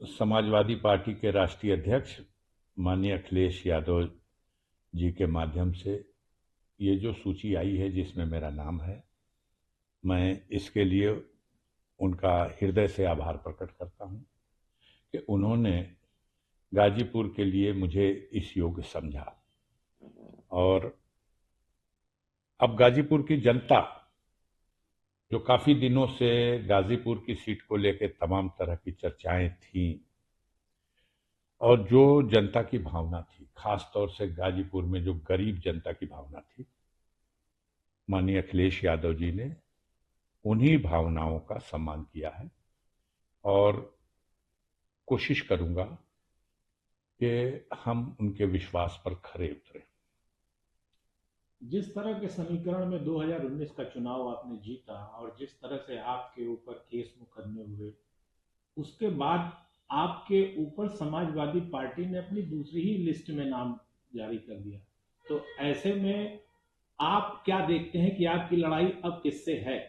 Samajwadi party के राष्ट्रीय अध्यक्ष माननीय अखिलेश यादव जी के माध्यम से ये जो सूची आई है जिसमें मेरा नाम है, मैं इसके लिए उनका हृदय से आभार प्रकट करता हूं कि उन्होंने गाजीपुर के लिए मुझे इस योग्य समझा। और अब गाजीपुर की जनता जो काफी दिनों से गाजीपुर की सीट को लेकर तमाम तरह की चर्चाएं थी और जो जनता की भावना थी, खास तौर से गाजीपुर में जो गरीब जनता की भावना थी, माननीय अखिलेश यादव जी ने उन्हीं भावनाओं का सम्मान किया है और कोशिश करूंगा कि हम उनके विश्वास पर खरे उतरें। जिस तरह के समीकरण में 2019 का चुनाव आपने जीता और जिस तरह से आपके ऊपर केस मुकदमे हुए, उसके बाद आपके ऊपर समाजवादी पार्टी ने अपनी दूसरी ही लिस्ट में नाम जारी कर दिया। तो ऐसे में आप क्या देखते हैं कि आपकी लड़ाई अब किससे है?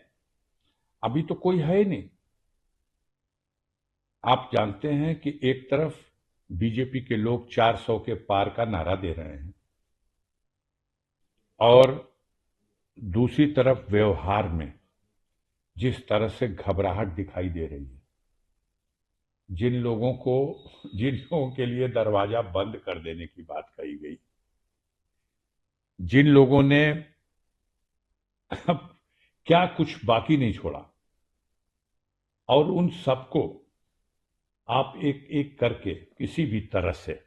अभी तो कोई है ही नहीं। आप जानते हैं कि एक तरफ बीजेपी के लोग 400 के पार का नारा दे रहे हैं और दूसरी तरफ व्यवहार में जिस तरह से घबराहट दिखाई दे रही है, जिन लोगों के लिए दरवाजा बंद कर देने की बात कही गई, जिन लोगों ने अब क्या कुछ बाकी नहीं छोड़ा, और उन सबको आप एक एक करके किसी भी तरह से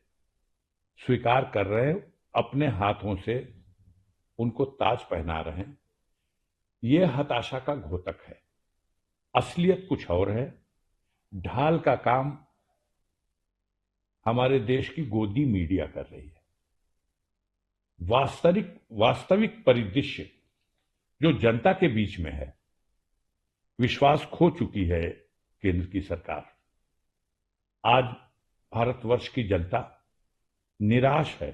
स्वीकार कर रहे हैं, अपने हाथों से उनको ताज पहना रहे हैं। यह हताशा का घोतक है। असलियत कुछ और है। ढाल का काम हमारे देश की गोदी मीडिया कर रही है। वास्तविक परिदृश्य जो जनता के बीच में है, विश्वास खो चुकी है केंद्र की सरकार। आज भारतवर्ष की जनता निराश है।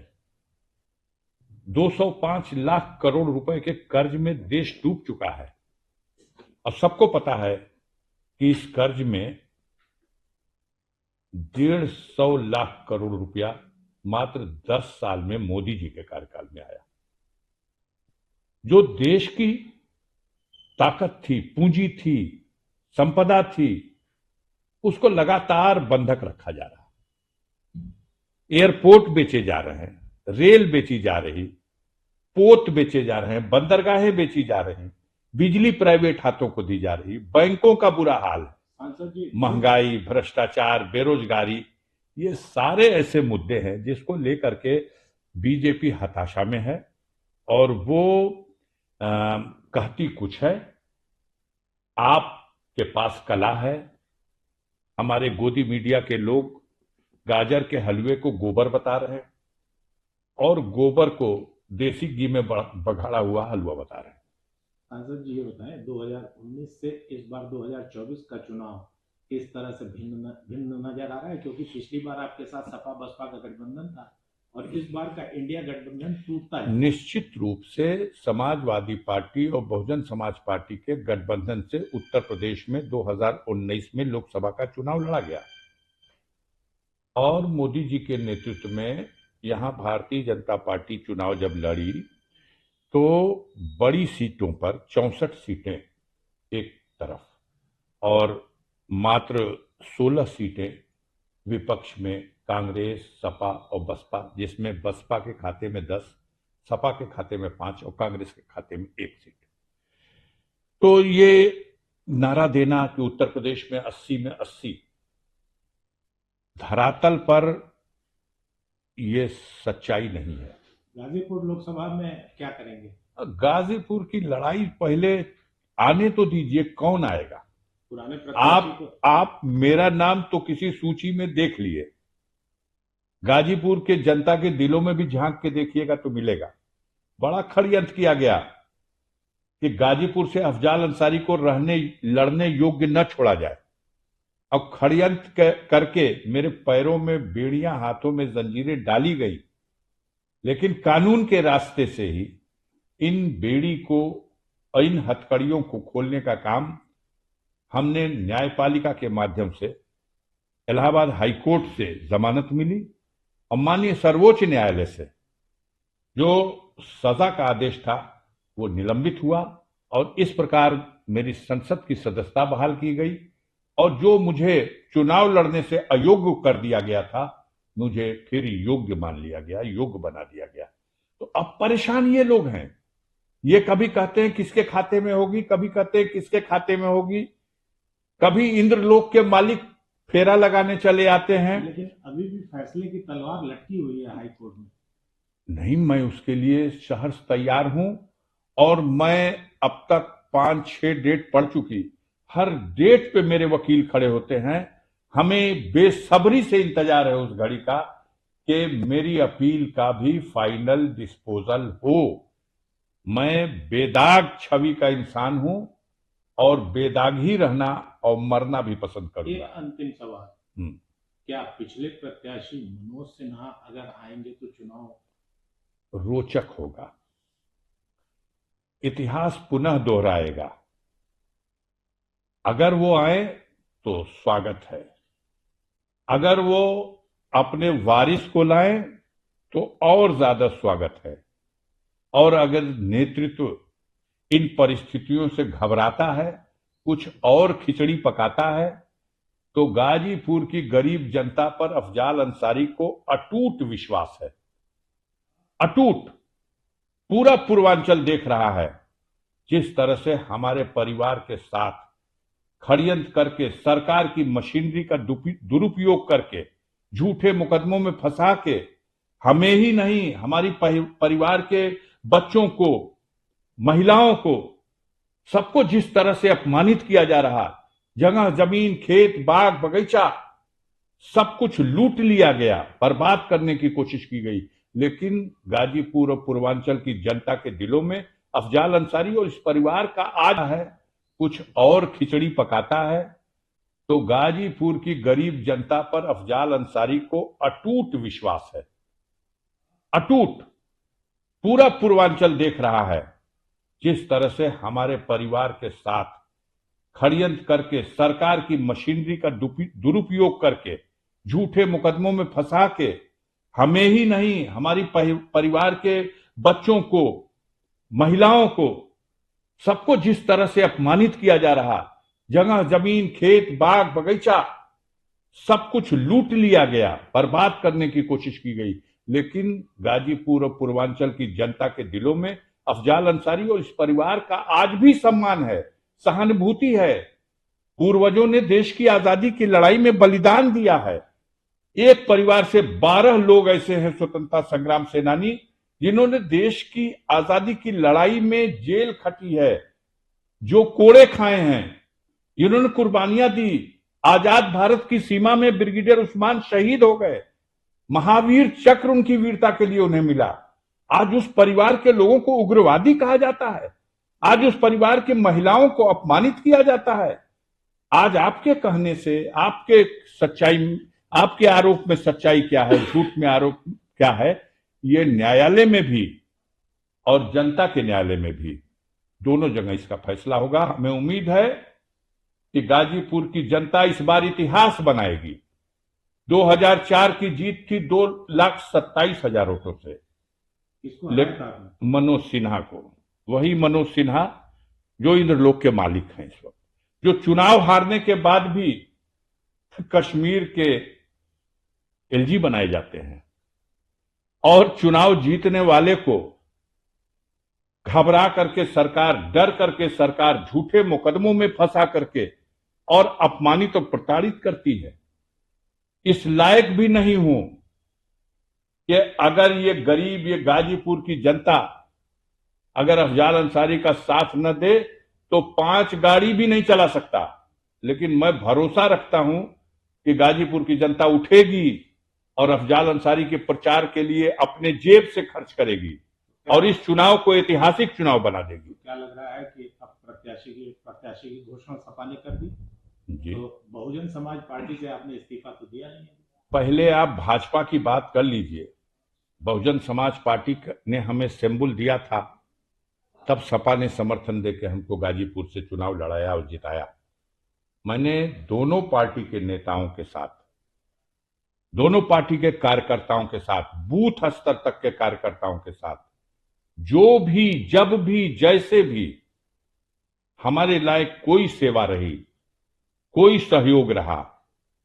205 लाख करोड़ रुपए के कर्ज में देश डूब चुका है। अब सबको पता है कि इस कर्ज में 150 लाख करोड़ रुपया मात्र 10 साल में मोदी जी के कार्यकाल में आया। जो देश की ताकत थी, पूंजी थी, संपदा थी, उसको लगातार बंधक रखा जा रहा है। एयरपोर्ट बेचे जा रहे हैं, रेल बेची जा रही, पोत बेचे जा रहे हैं, बंदरगाहें बेची जा रही, बिजली प्राइवेट हाथों को दी जा रही, बैंकों का बुरा हाल है, महंगाई, भ्रष्टाचार, बेरोजगारी, ये सारे ऐसे मुद्दे हैं जिसको लेकर के बीजेपी हताशा में है और वो कहती कुछ है। आपके पास कला है। हमारे गोदी मीडिया के लोग गाजर के हलवे को गोबर बता रहे हैं और गोबर को देसी घी में बघाड़ा हुआ हलवा बता रहे हैं। सांसद जी, ये बताएं, 2019 से इस बार 2024 का चुनाव किस तरह से भिन्न नजर आ रहा है? क्योंकि पिछली बार आपके साथ सपा बसपा का गठबंधन था और इस बार का इंडिया गठबंधन टूटता है। निश्चित रूप से समाजवादी पार्टी और बहुजन समाज पार्टी के गठबंधन से उत्तर प्रदेश में 2019 में लोकसभा का चुनाव लड़ा गया और मोदी जी के नेतृत्व में यहां भारतीय जनता पार्टी चुनाव जब लड़ी तो बड़ी सीटों पर 64 सीटें एक तरफ और मात्र 16 सीटें विपक्ष में कांग्रेस, सपा और बसपा, जिसमें बसपा के खाते में 10, सपा के खाते में 5 और कांग्रेस के खाते में 1 सीट। तो ये नारा देना कि उत्तर प्रदेश में 80 में 80, धरातल पर ये सच्चाई नहीं है। गाजीपुर लोकसभा में क्या करेंगे? गाजीपुर की लड़ाई पहले आने तो दीजिए, कौन आएगा? पुराने प्रत्याशी आप मेरा नाम तो किसी सूची में देख लिए, गाजीपुर के जनता के दिलों में भी झांक के देखिएगा तो मिलेगा। बड़ा षड्यंत्र किया गया कि गाजीपुर से अफजाल अंसारी को लड़ने योग्य न छोड़ा जाए। अब षड्यंत्र करके मेरे पैरों में बेड़ियां, हाथों में जंजीरें डाली गई, लेकिन कानून के रास्ते से ही इन बेड़ी को, इन हथकड़ियों को खोलने का काम हमने न्यायपालिका के माध्यम से इलाहाबाद हाईकोर्ट से जमानत मिली और माननीय सर्वोच्च न्यायालय से जो सजा का आदेश था वो निलंबित हुआ और इस प्रकार मेरी संसद की सदस्यता बहाल की गई और जो मुझे चुनाव लड़ने से अयोग्य कर दिया गया था मुझे फिर योग्य मान लिया गया, योग्य बना दिया गया। तो अब परेशान ये लोग हैं, ये कभी कहते हैं किसके खाते में होगी, कभी कहते हैं किसके खाते में होगी, कभी इंद्रलोक के मालिक फेरा लगाने चले आते हैं। लेकिन अभी भी फैसले की तलवार लटकी हुई है हाई कोर्ट में। नहीं, मैं उसके लिए सहर्ष तैयार हूं और मैं अब तक 5-6 डेट पढ़ चुकी, हर डेट पे मेरे वकील खड़े होते हैं। हमें बेसब्री से इंतजार है उस घड़ी का कि मेरी अपील का भी फाइनल डिस्पोजल हो। मैं बेदाग छवि का इंसान हूं और बेदाग ही रहना और मरना भी पसंद एक करूंगा। अंतिम सवाल, हम्म, क्या पिछले प्रत्याशी मनोज सिन्हा अगर आएंगे तो चुनाव रोचक होगा, इतिहास पुनः दोहराएगा। अगर वो आए तो स्वागत है, अगर वो अपने वारिस को लाएं तो और ज्यादा स्वागत है, और अगर नेतृत्व इन परिस्थितियों से घबराता है, कुछ और खिचड़ी पकाता है, तो गाजीपुर की गरीब जनता पर अफजाल अंसारी को अटूट विश्वास है, अटूट। पूरा पूर्वांचल देख रहा है जिस तरह से हमारे परिवार के साथ षड्यंत्र करके, सरकार की मशीनरी का दुरुपयोग करके, झूठे मुकदमों में फंसा के हमें ही नहीं हमारी परिवार के बच्चों को, महिलाओं को, सबको जिस तरह से अपमानित किया जा रहा, जगह जमीन, खेत, बाग, बगीचा सब कुछ लूट लिया गया, बर्बाद करने की कोशिश की गई। लेकिन गाजीपुर और पूर्वांचल की जनता के दिलों में अफजाल अंसारी और इस परिवार का आज है, कुछ और खिचड़ी पकाता है। तो गाजीपुर की गरीब जनता पर अफजाल अंसारी को अटूट विश्वास है, अटूट। पूरा पूर्वांचल देख रहा है जिस तरह से हमारे परिवार के साथ षड्यंत्र करके, सरकार की मशीनरी का दुरुपयोग करके, झूठे मुकदमों में फंसा के हमें ही नहीं हमारी परिवार के बच्चों को, महिलाओं को, सबको जिस तरह से अपमानित किया जा रहा, जगह जमीन, खेत, बाग, बगीचा सब कुछ लूट लिया गया, बर्बाद करने की कोशिश की गई। लेकिन गाजीपुर और पूर्वांचल की जनता के दिलों में अफजाल अंसारी और इस परिवार का आज भी सम्मान है, सहानुभूति है। पूर्वजों ने देश की आजादी की लड़ाई में बलिदान दिया है। एक परिवार से 12 लोग ऐसे हैं स्वतंत्रता संग्राम सेनानी जिन्होंने देश की आजादी की लड़ाई में जेल खटी है, जो कोड़े खाए हैं, जिन्होंने कुर्बानियां दी। आजाद भारत की सीमा में ब्रिगेडियर उस्मान शहीद हो गए, महावीर चक्र उनकी वीरता के लिए उन्हें मिला। आज उस परिवार के लोगों को उग्रवादी कहा जाता है, आज उस परिवार की महिलाओं को अपमानित किया जाता है। आज आपके कहने से, आपके सच्चाई, आपके आरोप में सच्चाई क्या है, झूठ में आरोप क्या है, ये न्यायालय में भी और जनता के न्यायालय में भी, दोनों जगह इसका फैसला होगा। हमें उम्मीद है कि गाजीपुर की जनता इस बार इतिहास बनाएगी। 2004 की जीत थी 2,27,000 वोटों से, मनोज सिन्हा को, वही मनोज सिन्हा जो इंद्रलोक के मालिक हैं इस वक्त, जो चुनाव हारने के बाद भी कश्मीर के एलजी बनाए जाते हैं और चुनाव जीतने वाले को घबरा करके सरकार, डर करके सरकार झूठे मुकदमों में फंसा करके और अपमानित और प्रताड़ित करती है। इस लायक भी नहीं हूं कि अगर ये गरीब, ये गाजीपुर की जनता अगर अफजाल अंसारी का साथ न दे तो 5 गाड़ी भी नहीं चला सकता। लेकिन मैं भरोसा रखता हूं कि गाजीपुर की जनता उठेगी और अफजाल अंसारी के प्रचार के लिए अपने जेब से खर्च करेगी और इस चुनाव को ऐतिहासिक चुनाव बना देगी। क्या लग रहा है कि अब प्रत्याशी की घोषणा सपा ने कर दी जी। तो बहुजन समाज पार्टी से आपने इस्तीफा तो दिया नहीं है। पहले आप भाजपा की बात कर लीजिए, बहुजन समाज पार्टी ने हमें सिंबल दिया था, तब सपा ने समर्थन देकर हमको गाजीपुर से चुनाव लड़ाया और जिताया। मैंने दोनों पार्टी के नेताओं के साथ दोनों पार्टी के कार्यकर्ताओं के साथ, बूथ स्तर तक के कार्यकर्ताओं के साथ, जो भी, जब भी, जैसे भी हमारे लायक कोई सेवा रही, कोई सहयोग रहा,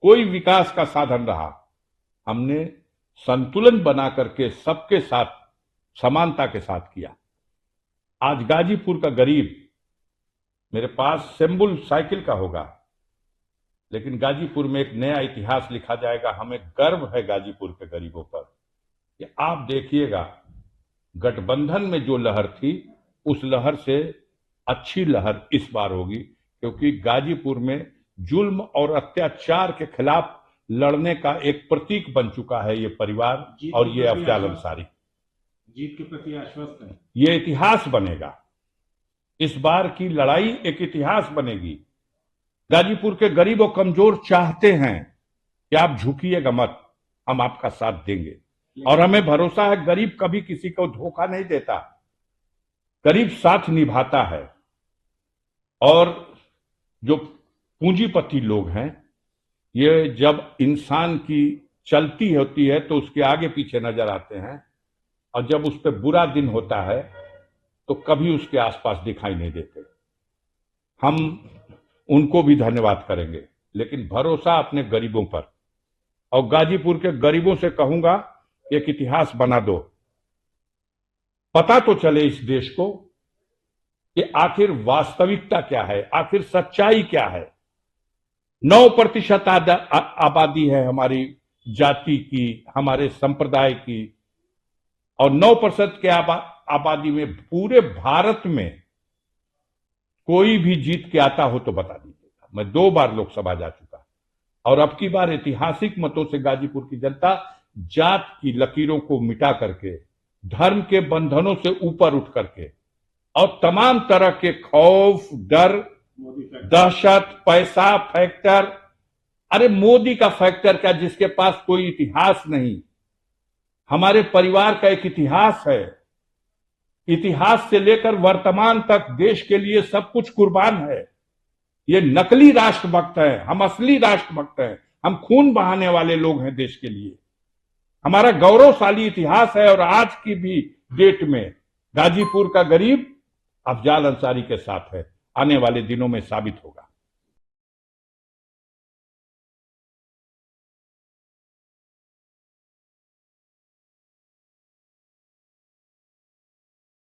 कोई विकास का साधन रहा, हमने संतुलन बना करके सबके साथ समानता के साथ किया। आज गाजीपुर का गरीब, मेरे पास सिंबल साइकिल का होगा, लेकिन गाजीपुर में एक नया इतिहास लिखा जाएगा। हमें गर्व है गाजीपुर के गरीबों पर कि आप देखिएगा, गठबंधन में जो लहर थी उस लहर से अच्छी लहर इस बार होगी, क्योंकि गाजीपुर में जुल्म और अत्याचार के खिलाफ लड़ने का एक प्रतीक बन चुका है ये परिवार और ये अफजाल अंसारी। जीत के प्रति आश्वस्त है। ये इतिहास बनेगा, इस बार की लड़ाई एक इतिहास बनेगी। गाजीपुर के गरीब और कमजोर चाहते हैं कि आप झुकिएगा मत, हम आपका साथ देंगे। और हमें भरोसा है गरीब कभी किसी को धोखा नहीं देता, गरीब साथ निभाता है। और जो पूंजीपति लोग हैं, ये जब इंसान की चलती होती है तो उसके आगे पीछे नजर आते हैं, और जब उस पर बुरा दिन होता है तो कभी उसके आसपास दिखाई नहीं देते। हम उनको भी धन्यवाद करेंगे, लेकिन भरोसा अपने गरीबों पर। और गाजीपुर के गरीबों से कहूंगा, एक इतिहास बना दो, पता तो चले इस देश को कि आखिर वास्तविकता क्या है, आखिर सच्चाई क्या है। 9% आबादी है हमारी जाति की, हमारे संप्रदाय की, और 9% के आबादी में पूरे भारत में कोई भी जीत के आता हो तो बता दीजिएगा। मैं 2 बार लोकसभा जा चुका, और अब की बार ऐतिहासिक मतों से गाजीपुर की जनता जात की लकीरों को मिटा करके, धर्म के बंधनों से ऊपर उठ करके, और तमाम तरह के खौफ, डर, दहशत, पैसा फैक्टर, अरे मोदी का फैक्टर क्या, जिसके पास कोई इतिहास नहीं। हमारे परिवार का एक इतिहास है, इतिहास से लेकर वर्तमान तक देश के लिए सब कुछ कुर्बान है। ये नकली राष्ट्रभक्त है, हम असली राष्ट्रभक्त हैं। हम खून बहाने वाले लोग हैं देश के लिए। हमारा गौरवशाली इतिहास है, और आज की भी डेट में गाजीपुर का गरीब अफजाल अंसारी के साथ है। आने वाले दिनों में साबित होगा।